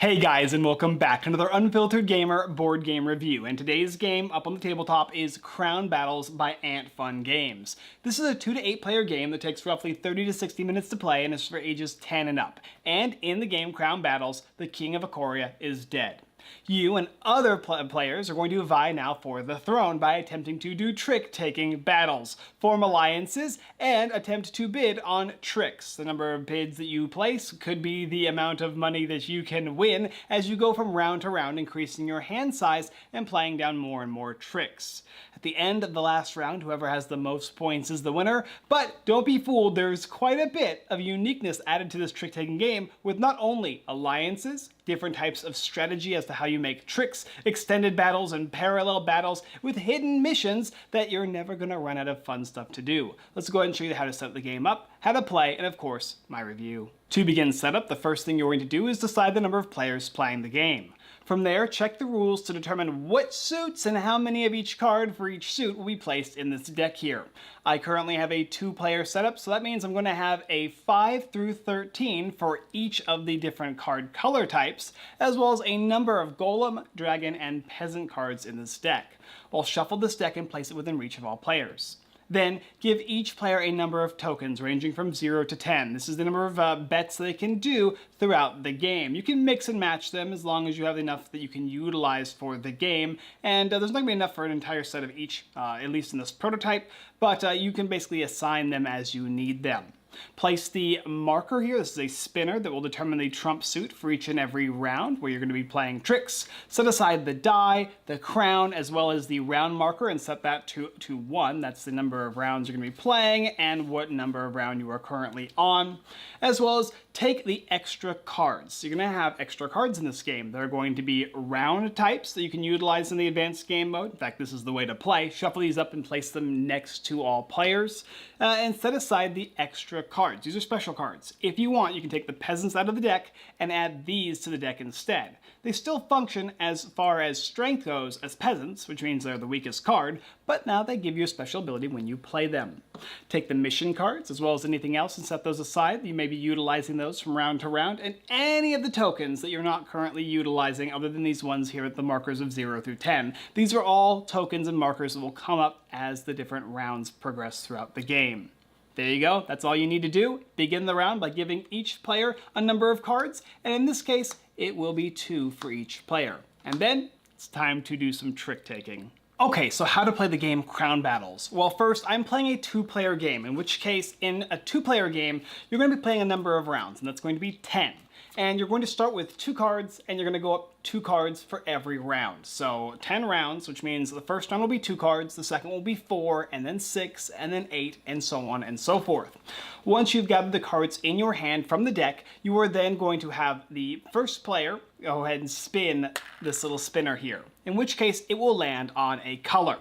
Hey guys, and welcome back to another Unfiltered Gamer board game review. And today's game up on the tabletop is Crown Battles by Ant Fun Games. This is a 2 to 8 player game that takes roughly 30 to 60 minutes to play and is for ages 10 and up. And in the game Crown Battles, the King of Ikoria is dead. You and other players are going to vie now for the throne by attempting to do trick-taking battles, form alliances, and attempt to bid on tricks. The number of bids that you place could be the amount of money that you can win as you go from round to round, increasing your hand size and playing down more and more tricks. At the end of the last round, whoever has the most points is the winner, but don't be fooled, there's quite a bit of uniqueness added to this trick-taking game with not only alliances, different types of strategy as to how you make tricks, extended battles, and parallel battles with hidden missions that you're never going to run out of fun stuff to do. Let's go ahead and show you how to set the game up, how to play, and of course, my review. To begin setup, the first thing you're going to do is decide the number of players playing the game. From there, check the rules to determine what suits and how many of each card for each suit will be placed in this deck here. I currently have a 2-player setup, so that means I'm going to have a 5 through 13 for each of the different card color types, as well as a number of golem, dragon, and peasant cards in this deck. I'll shuffle this deck and place it within reach of all players. Then give each player a number of tokens ranging from 0 to 10. This is the number of bets they can do throughout the game. You can mix and match them as long as you have enough that you can utilize for the game. And there's not going to be enough for an entire set of each, at least in this prototype, but you can basically assign them as you need them. Place the marker here. This is a spinner that will determine the trump suit for each and every round where you're going to be playing tricks. Set aside the die, the crown, as well as the round marker and set that to 1. That's the number of rounds you're going to be playing and what number of round you are currently on. As well as take the extra cards. So you're going to have extra cards in this game. They're going to be round types that you can utilize in the advanced game mode. In fact, this is the way to play. Shuffle these up and place them next to all players. And set aside the extra cards. These are special cards. If you want, you can take the peasants out of the deck and add these to the deck instead. They still function as far as strength goes as peasants, which means they're the weakest card, but now they give you a special ability when you play them. Take the mission cards as well as anything else and set those aside. You may be utilizing those from round to round, and any of the tokens that you're not currently utilizing other than these ones here at the markers of 0 through 10. These are all tokens and markers that will come up as the different rounds progress throughout the game. There you go, that's all you need to do. Begin the round by giving each player a number of cards, and in this case, it will be 2 for each player. And then, it's time to do some trick-taking. Okay, so how to play the game Crown Battles? Well, first, I'm playing a 2-player game, in which case, in a 2-player game, you're going to be playing a number of rounds, and that's going to be 10. And you're going to start with 2 cards, and you're going to go up 2 cards for every round. So 10 rounds, which means the first round will be 2 cards, the second will be 4, and then 6, and then 8, and so on and so forth. Once you've gathered the cards in your hand from the deck, you are then going to have the first player go ahead and spin this little spinner here, in which case it will land on a color.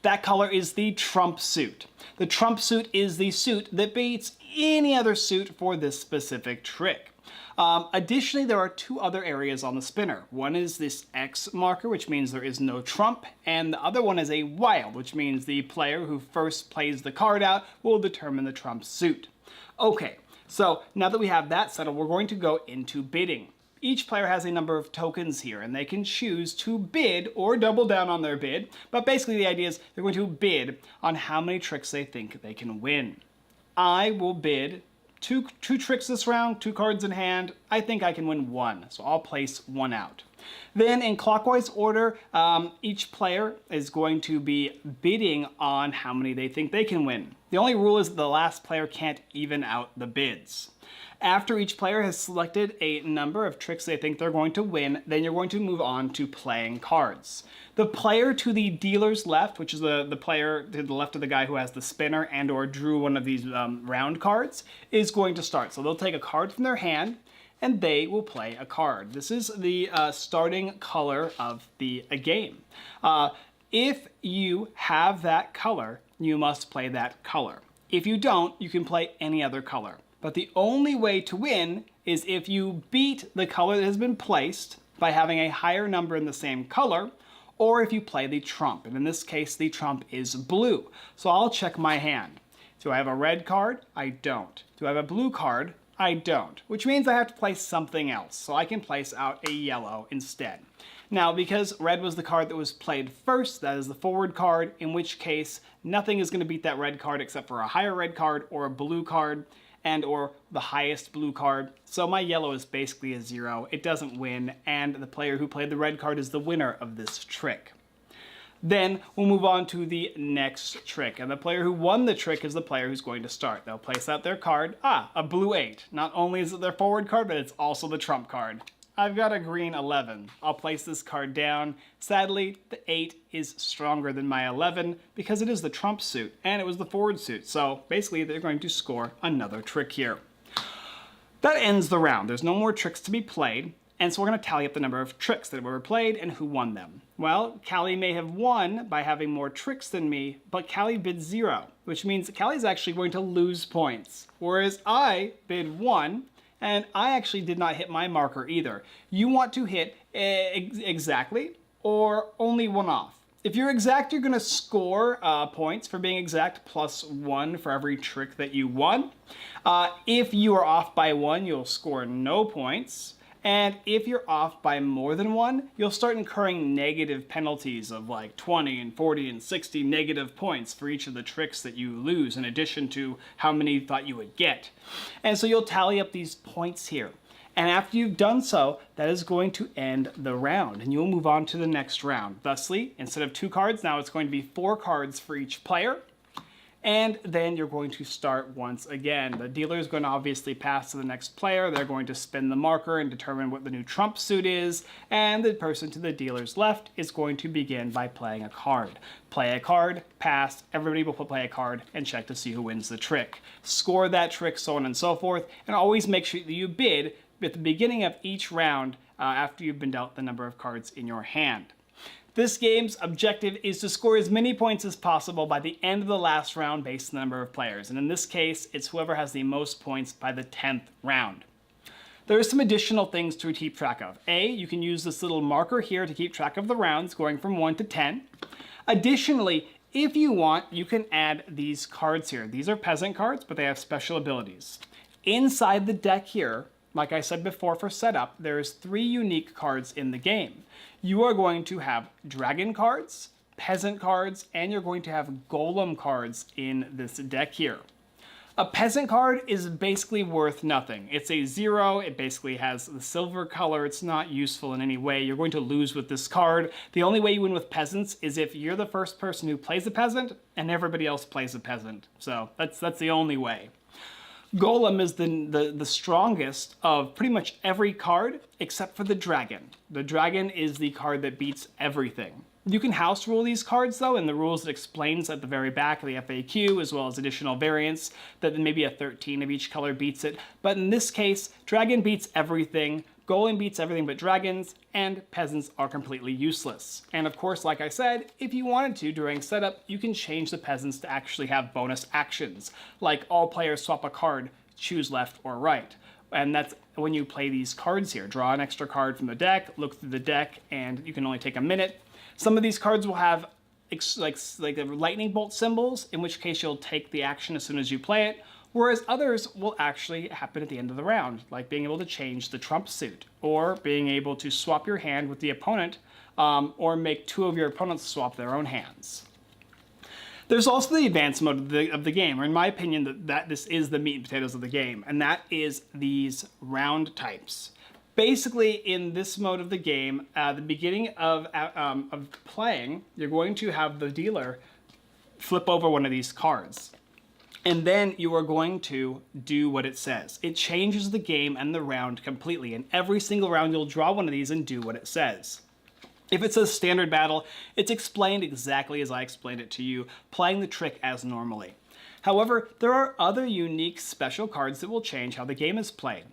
That color is the trump suit. The trump suit is the suit that beats any other suit for this specific trick. Additionally, there are 2 other areas on the spinner. One is this X marker, which means there is no trump, and the other one is a wild, which means the player who first plays the card out will determine the trump suit. Okay, so now that we have that settled, we're going to go into bidding. Each player has a number of tokens here, and they can choose to bid or double down on their bid, but basically the idea is they're going to bid on how many tricks they think they can win. I will bid two tricks this round, 2 cards in hand. I think I can win 1, so I'll place 1 out. Then in clockwise order, each player is going to be bidding on how many they think they can win. The only rule is that the last player can't even out the bids. After each player has selected a number of tricks they think they're going to win, then you're going to move on to playing cards. The player to the dealer's left, which is the player to the left of the guy who has the spinner and or drew one of these round cards, is going to start. So they'll take a card from their hand, and they will play a card. This is the starting color of the game. If you have that color, you must play that color. If you don't, you can play any other color. But the only way to win is if you beat the color that has been placed by having a higher number in the same color, or if you play the trump. And in this case, the trump is blue. So I'll check my hand. Do I have a red card? I don't. Do I have a blue card? I don't, which means I have to place something else. So I can place out a yellow instead. Now, because red was the card that was played first, that is the forward card, in which case nothing is going to beat that red card except for a higher red card or a blue card and or the highest blue card. So my yellow is basically a 0. It doesn't win, and the player who played the red card is the winner of this trick. Then we'll move on to the next trick, and the player who won the trick is the player who's going to start. They'll place out their card, a blue 8. Not only is it their forward card, but it's also the trump card. I've got a green 11. I'll place this card down. Sadly, the 8 is stronger than my 11 because it is the trump suit and it was the forward suit. So basically they're going to score another trick here. That ends the round. There's no more tricks to be played. And so we're going to tally up the number of tricks that were played and who won them. Well, Callie may have won by having more tricks than me, but Callie bid 0, which means that Callie's actually going to lose points. Whereas I bid 1, and I actually did not hit my marker either. You want to hit exactly or only one off. If you're exact, you're going to score points for being exact, +1 for every trick that you won. If you are off by 1, you'll score no points. And if you're off by more than 1, you'll start incurring negative penalties of like 20 and 40 and 60 negative points for each of the tricks that you lose, in addition to how many you thought you would get. And so you'll tally up these points here. And after you've done so, that is going to end the round, and you'll move on to the next round. Thusly, instead of 2 cards, now it's going to be 4 cards for each player. And then you're going to start once again. The dealer is going to obviously pass to the next player. They're going to spin the marker and determine what the new trump suit is. And the person to the dealer's left is going to begin by playing a card. Play a card, pass, everybody will play a card and check to see who wins the trick. Score that trick, so on and so forth. And always make sure that you bid at the beginning of each round after you've been dealt the number of cards in your hand. This game's objective is to score as many points as possible by the end of the last round based on the number of players. And in this case, it's whoever has the most points by the 10th round. There are some additional things to keep track of. You can use this little marker here to keep track of the rounds going from 1 to 10. Additionally, if you want, you can add these cards here. These are peasant cards, but they have special abilities. Inside the deck here, like I said before for setup, there's 3 unique cards in the game. You are going to have dragon cards, peasant cards, and you're going to have golem cards in this deck here. A peasant card is basically worth nothing. It's a 0, it basically has the silver color, it's not useful in any way. You're going to lose with this card. The only way you win with peasants is if you're the first person who plays a peasant and everybody else plays a peasant. So that's the only way. Golem is the strongest of pretty much every card except for the dragon. The dragon is the card that beats everything. You can house rule these cards though, and the rules it explains at the very back of the FAQ, as well as additional variants that maybe a 13 of each color beats it. But in this case, dragon beats everything, golem beats everything but dragons, and peasants are completely useless. And of course, like I said, if you wanted to during setup, you can change the peasants to actually have bonus actions, like all players swap a card, choose left or right. And that's when you play these cards here. Draw an extra card from the deck, look through the deck, and you can only take a minute. Some of these cards will have like lightning bolt symbols, in which case you'll take the action as soon as you play it, whereas others will actually happen at the end of the round, like being able to change the trump suit, or being able to swap your hand with the opponent, or make 2 of your opponents swap their own hands. There's also the advanced mode of the game, or in my opinion, that this is the meat and potatoes of the game, and that is these round types. Basically, in this mode of the game, at the beginning of playing, you're going to have the dealer flip over one of these cards. And then you are going to do what it says. It changes the game and the round completely. And every single round, you'll draw one of these and do what it says. If it says standard battle, it's explained exactly as I explained it to you, playing the trick as normally. However, there are other unique special cards that will change how the game is played.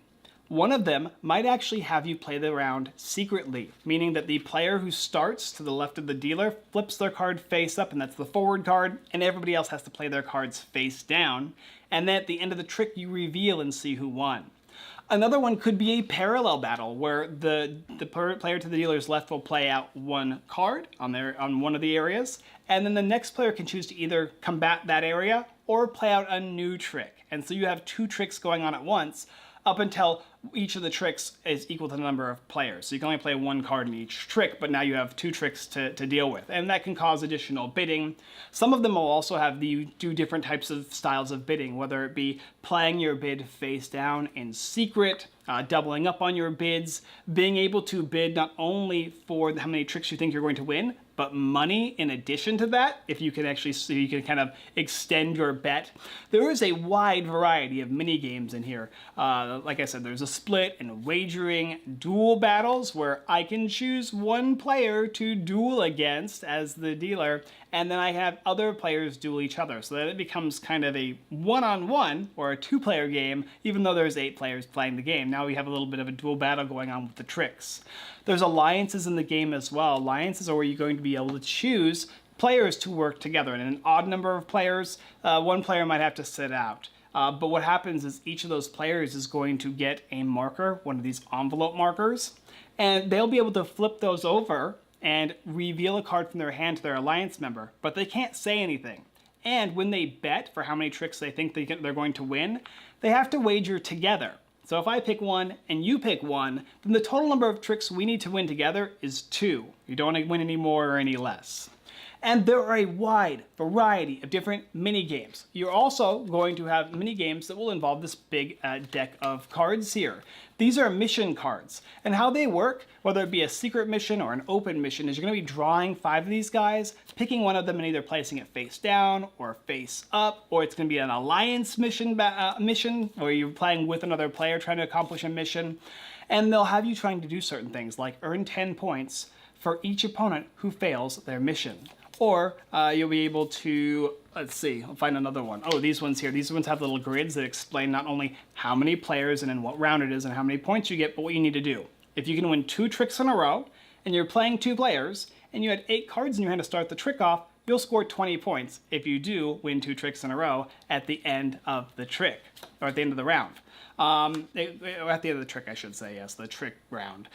One of them might actually have you play the round secretly, meaning that the player who starts to the left of the dealer flips their card face up, and that's the forward card, and everybody else has to play their cards face down, and then at the end of the trick you reveal and see who won. Another one could be a parallel battle, where the player to the dealer's left will play out one card on one of the areas, and then the next player can choose to either combat that area or play out a new trick. And so you have 2 tricks going on at once. up until each of the tricks is equal to the number of players. So you can only play one card in each trick, but now you have 2 tricks to deal with. And that can cause additional bidding. Some of them will also have you do different types of styles of bidding, whether it be playing your bid face down in secret, doubling up on your bids, being able to bid not only for how many tricks you think you're going to win, but money in addition to that, if you can actually, so you can kind of extend your bet. There is a wide variety of mini games in here. Like I said, there's a split and wagering, duel battles where I can choose one player to duel against as the dealer, and then I have other players duel each other, so that it becomes kind of a one-on-one or a 2-player game, even though there's 8 players playing the game. Now we have a little bit of a duel battle going on with the tricks. There's alliances in the game as well. Alliances are where you're going to be able to choose players to work together. And an odd number of players, one player might have to sit out. But what happens is each of those players is going to get a marker, one of these envelope markers, and they'll be able to flip those over and reveal a card from their hand to their alliance member, but they can't say anything. And when they bet for how many tricks they think they're going to win, they have to wager together. So if I pick one and you pick one, then the total number of tricks we need to win together is 2. You don't want to win any more or any less. And there are a wide variety of different mini games. You're also going to have mini games that will involve this big deck of cards here. These are mission cards, and how they work, whether it be a secret mission or an open mission, is you're going to be drawing 5 of these guys, picking one of them and either placing it face down or face up, or it's going to be an alliance mission where you're playing with another player trying to accomplish a mission, and they'll have you trying to do certain things like earn 10 points for each opponent who fails their mission. Or you'll be able to, let's see, I'll find another one. Oh, these ones here. These ones have little grids that explain not only how many players and in what round it is and how many points you get, but what you need to do. If you can win 2 tricks in a row, and you're playing 2 players, and you had 8 cards in your hand to start the trick off, you'll score 20 points if you do win 2 tricks in a row at the end of the trick, or at the end of the round. At the end of the trick, I should say, yes, the trick round.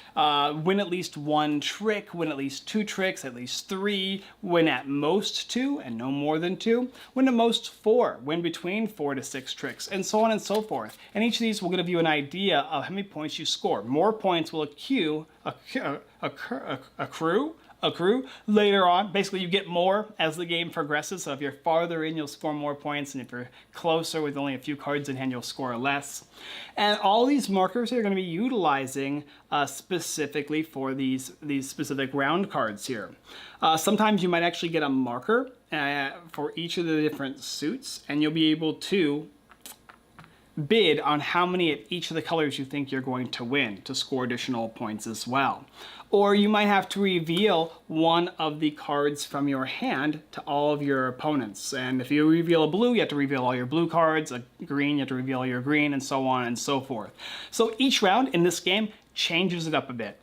Win at least 1 trick, win at least 2 tricks, at least 3, win at most 2 and no more than 2, win at most 4, win between 4 to 6 tricks, and so on and so forth. And each of these will give you an idea of how many points you score. More points will accrue later on. Basically, you get more as the game progresses, so if you're farther in, you'll score more points, and if you're closer with only a few cards in hand, you'll score less. And all these markers are going to be utilizing specifically for these specific round cards here. Sometimes you might actually get a marker for each of the different suits, and you'll be able to bid on how many of each of the colors you think you're going to win to score additional points as well. Or you might have to reveal one of the cards from your hand to all of your opponents. And if you reveal a blue, you have to reveal all your blue cards. A green, you have to reveal all your green, and so on and so forth. So each round in this game changes it up a bit.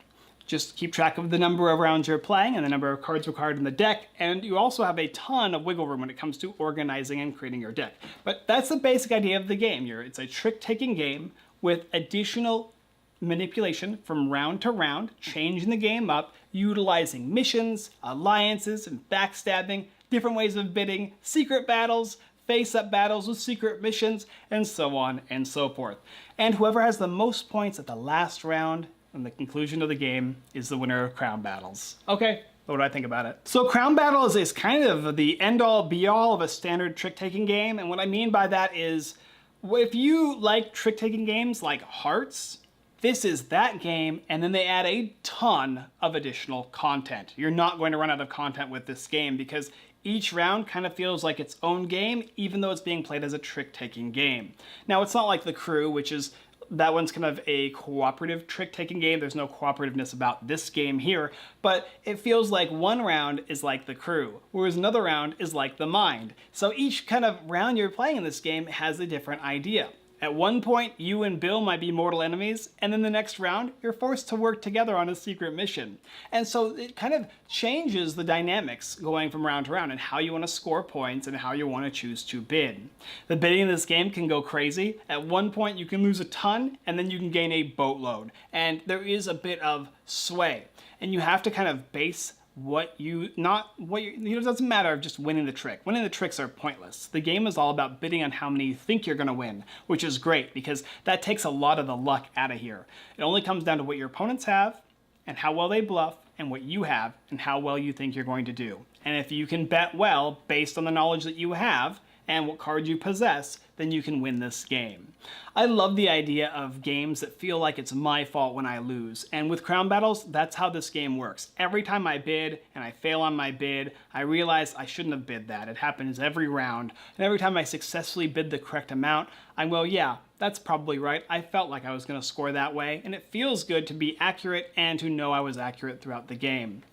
Just keep track of the number of rounds you're playing and the number of cards required in the deck, and you also have a ton of wiggle room when it comes to organizing and creating your deck. But that's the basic idea of the game. It's a trick-taking game with additional manipulation from round to round, changing the game up, utilizing missions, alliances, and backstabbing, different ways of bidding, secret battles, face-up battles with secret missions, and so on and so forth. And whoever has the most points at the last round and the conclusion of the game is the winner of Crown Battles. Okay, what do I think about it? So Crown Battles is kind of the end-all be-all of a standard trick-taking game, and what I mean by that is if you like trick-taking games like Hearts, this is that game, and then they add a ton of additional content. You're not going to run out of content with this game because each round kind of feels like its own game, even though it's being played as a trick-taking game. Now, it's not like The Crew, which is that one's kind of a cooperative trick-taking game. There's no cooperativeness about this game here, but it feels like one round is like The Crew, whereas another round is like The Mind. So each kind of round you're playing in this game has a different idea. At one point, you and Bill might be mortal enemies, and then the next round, you're forced to work together on a secret mission. And so it kind of changes the dynamics going from round to round and how you want to score points and how you want to choose to bid. The bidding in this game can go crazy. At one point, you can lose a ton, and then you can gain a boatload. And there is a bit of sway. And you have to kind of base it doesn't matter just winning the trick. Winning the tricks are pointless. The game is all about bidding on how many you think you're going to win, which is great because that takes a lot of the luck out of here. It only comes down to what your opponents have and how well they bluff, and what you have and how well you think you're going to do. And if you can bet well based on the knowledge that you have and what cards you possess, then you can win this game. I love the idea of games that feel like it's my fault when I lose. And with Crown Battles, that's how this game works. Every time I bid and I fail on my bid, I realize I shouldn't have bid that. It happens every round. And every time I successfully bid the correct amount, I go, yeah, that's probably right. I felt like I was going to score that way. And it feels good to be accurate and to know I was accurate throughout the game.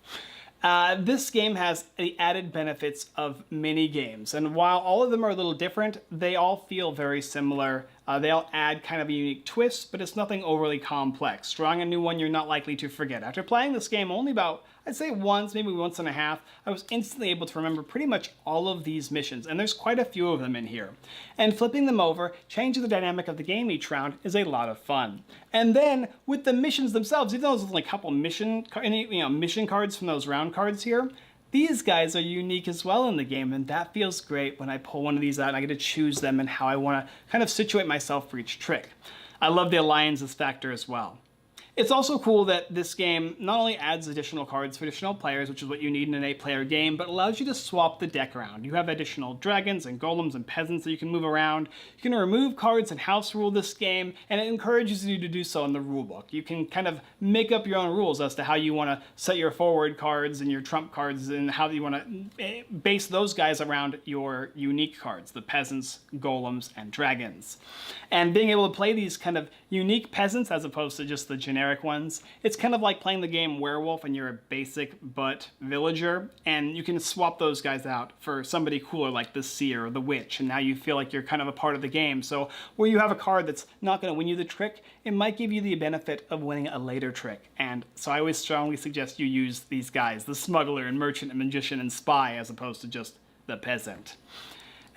This game has the added benefits of mini games, and while all of them are a little different, they all feel very similar. They all add kind of a unique twist, but it's nothing overly complex. Drawing a new one you're not likely to forget. After playing this game only about, I'd say once, maybe once and a half, I was instantly able to remember pretty much all of these missions, and there's quite a few of them in here. And flipping them over, changing the dynamic of the game each round is a lot of fun. And then, with the missions themselves, even though there's only a couple mission cards from those round cards here, these guys are unique as well in the game, and that feels great when I pull one of these out and I get to choose them and how I want to kind of situate myself for each trick. I love the alliances factor as well. It's also cool that this game not only adds additional cards for additional players, which is what you need in an 8-player game, but allows you to swap the deck around. You have additional dragons and golems and peasants that you can move around. You can remove cards and house rule this game, and it encourages you to do so in the rulebook. You can kind of make up your own rules as to how you want to set your forward cards and your trump cards and how you want to base those guys around your unique cards, the peasants, golems, and dragons. And being able to play these kind of unique peasants as opposed to just the generic ones, it's kind of like playing the game Werewolf and you're a basic but villager, and you can swap those guys out for somebody cooler like the Seer or the Witch, and now you feel like you're kind of a part of the game. So where you have a card that's not going to win you the trick, it might give you the benefit of winning a later trick. And so I always strongly suggest you use these guys, the Smuggler and Merchant and Magician and Spy, as opposed to just the Peasant.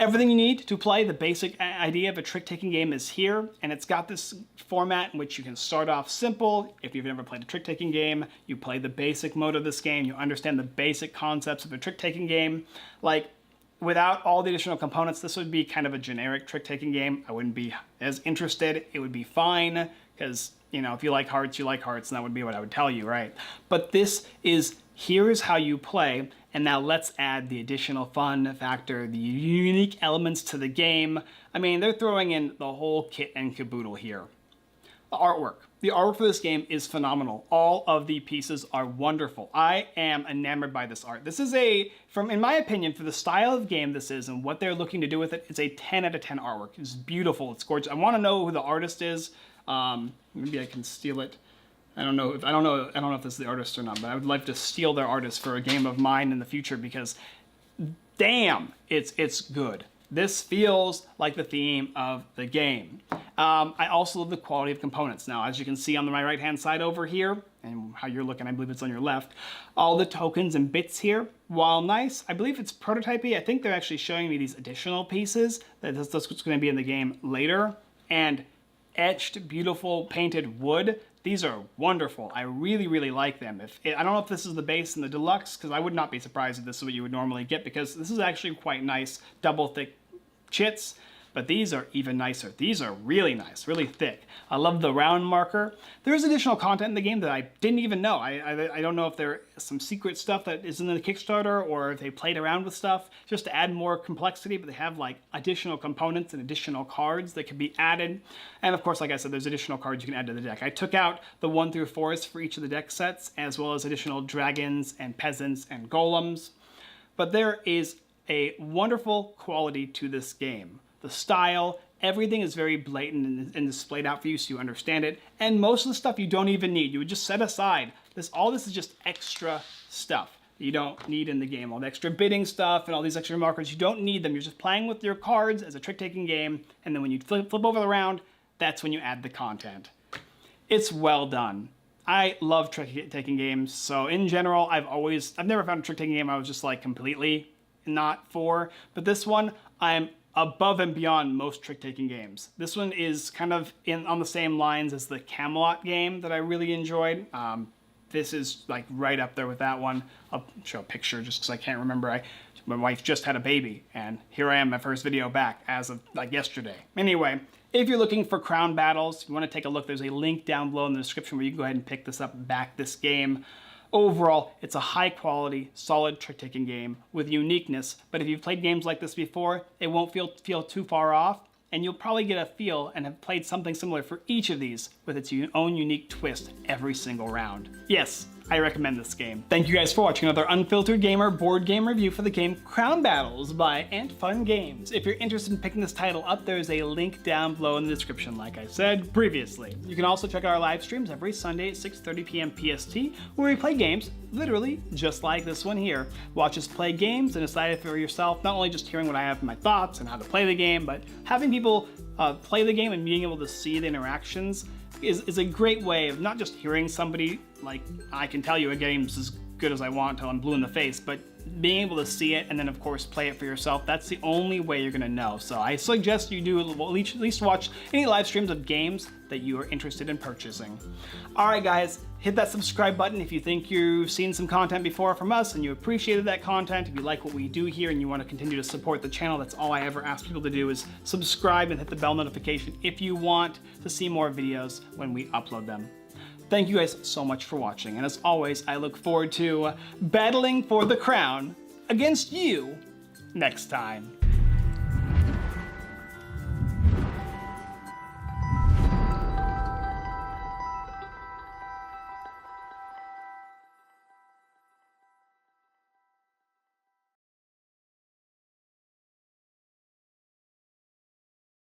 Everything you need to play the basic idea of a trick-taking game is here, and it's got this format in which you can start off simple. If you've never played a trick-taking game, you play the basic mode of this game, you understand the basic concepts of a trick-taking game. Like, without all the additional components, this would be kind of a generic trick-taking game. I wouldn't be as interested. It would be fine, because, you know, if you like hearts, you like hearts, and that would be what I would tell you, right? But this is, here's how you play, and now let's add the additional fun factor, the unique elements to the game. I mean, they're throwing in the whole kit and caboodle here. The artwork. The artwork for this game is phenomenal. All of the pieces are wonderful. I am enamored by this art. This is in my opinion, for the style of game this is and what they're looking to do with it, it's a 10 out of 10 artwork. It's beautiful. It's gorgeous. I want to know who the artist is. Maybe I can steal it. I don't know if this is the artist or not, but I would like to steal their artist for a game of mine in the future because, damn, it's good. This feels like the theme of the game. I also love the quality of components. Now, as you can see on my right-hand side over here, and how you're looking, I believe it's on your left, all the tokens and bits here, while nice, I believe it's prototypey. I think they're actually showing me these additional pieces. That's what's going to be in the game later. And etched, beautiful, painted wood. These are wonderful. I really, really like them. I don't know if this is the base in the deluxe, because I would not be surprised if this is what you would normally get, because this is actually quite nice, double thick chits, but these are even nicer. These are really nice, really thick. I love the round marker. There's additional content in the game that I didn't even know. I don't know if there's some secret stuff that is in the Kickstarter or if they played around with stuff just to add more complexity, but they have like additional components and additional cards that can be added. And of course, like I said, there's additional cards you can add to the deck. I took out the 1 through 4s for each of the deck sets, as well as additional dragons and peasants and golems. But there is a wonderful quality to this game. The style, everything is very blatant and displayed out for you so you understand it. And most of the stuff you don't even need. You would just set aside. All this is just extra stuff you don't need in the game. All the extra bidding stuff and all these extra markers, you don't need them. You're just playing with your cards as a trick-taking game. And then when you flip over the round, that's when you add the content. It's well done. I love trick-taking games. So in general, I've never found a trick-taking game I was just like completely not for. But this one, I'm above and beyond most trick-taking games. This one is kind of on the same lines as the Camelot game that I really enjoyed. this is like right up there with that one. I'll show a picture just because I can't remember. My wife just had a baby, and here I am, my first video back as of like yesterday. Anyway, if you're looking for crown battles, you want to take a look, there's a link down below in the description where you can go ahead and pick this up and back this game. Overall, it's a high quality, solid trick-taking game with uniqueness, but if you've played games like this before, it won't feel too far off, and you'll probably get a feel and have played something similar for each of these with its own unique twist every single round. Yes, I recommend this game. Thank you guys for watching another Unfiltered Gamer board game review for the game Crown Battles by Ant Fun Games. If you're interested in picking this title up, there's a link down below in the description, like I said previously. You can also check out our live streams every Sunday at 6:30 p.m. PST, where we play games, literally just like this one here. Watch us play games and decide for yourself, not only just hearing what I have in my thoughts and how to play the game, but having people play the game and being able to see the interactions is a great way of not just hearing somebody, like, I can tell you a game's as good as I want until I'm blue in the face, but being able to see it and then of course play it for yourself. That's the only way you're gonna know. So I suggest you do at least watch any live streams of games that you are interested in purchasing. Alright guys, hit that subscribe button if you think you've seen some content before from us and you appreciated that content. If you like what we do here and you want to continue to support the channel, that's all I ever ask people to do is subscribe and hit the bell notification if you want to see more videos when we upload them. Thank you guys so much for watching, and as always, I look forward to battling for the crown against you next time.